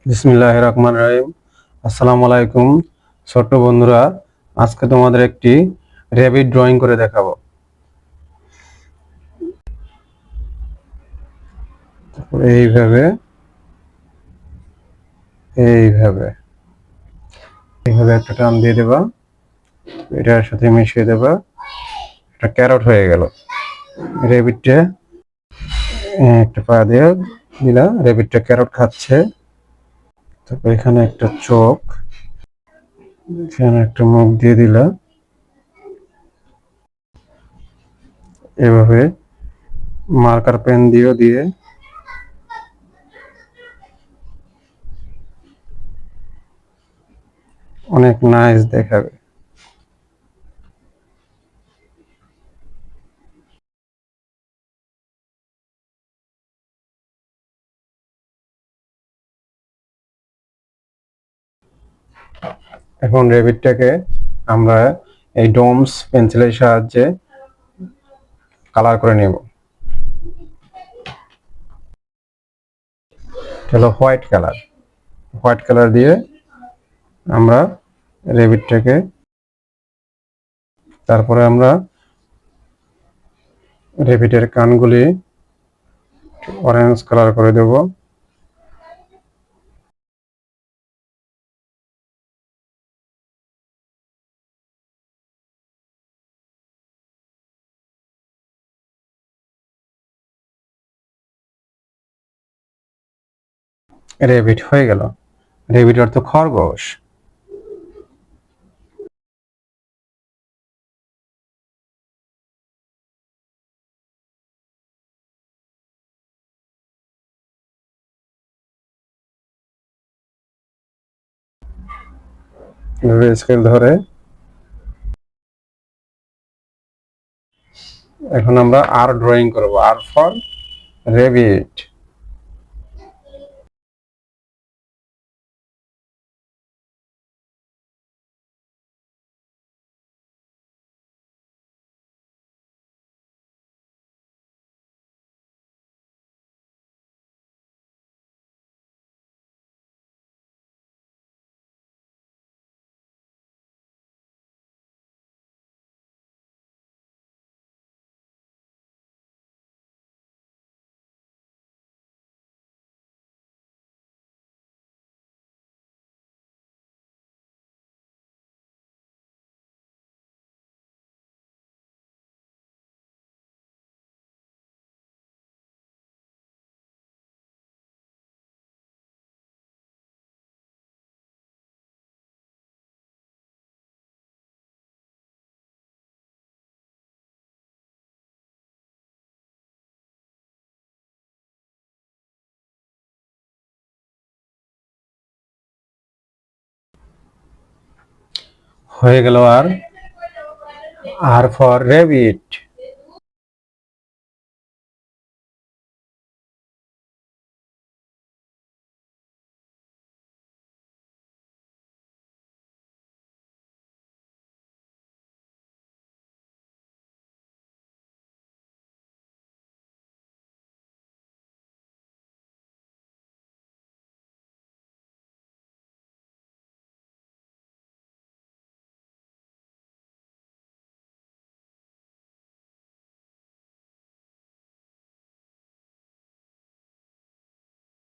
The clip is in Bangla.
বিসমিল্লাহির রহমানির রহিম। আসসালামু আলাইকুম ছোট্ট বন্ধুরা, আজকে তোমাদের একটি র্যাবিট ড্রয়িং করে দেখাবো। এইভাবে এইভাবে এইভাবে একটা টান দিয়ে দেবা, এটার সাথে মিশিয়ে দেবা, এটা ক্যারট হয়ে গেল। র্যাবিটটা একটা পা দিয়ে দিলা, র্যাবিটটা ক্যারট খাচ্ছে। তারপর এখানে একটা চোখ, এখানে একটা মুখ দিয়ে দিলা। এভাবে মার্কার পেন দিয়ে অনেক নাইস দেখাবে। এখন রেবিটটাকে আমরা এই ডোমস পেন্সিলের সাহায্যে কালার করে নেব। হলো হোয়াইট কালার দিয়ে আমরা রেবিটটাকে, তারপরে আমরা রেবিটের কানগুলি অরেঞ্জ কালার করে দেব। রেবিট হয়ে গেল। রেবিট অর্থ খরগোশ। স্কেল ধরে এখন আমরা আর ড্রয়িং করব। আর ফর রেবিট। হয়ে গেল আর ফর রেবিট।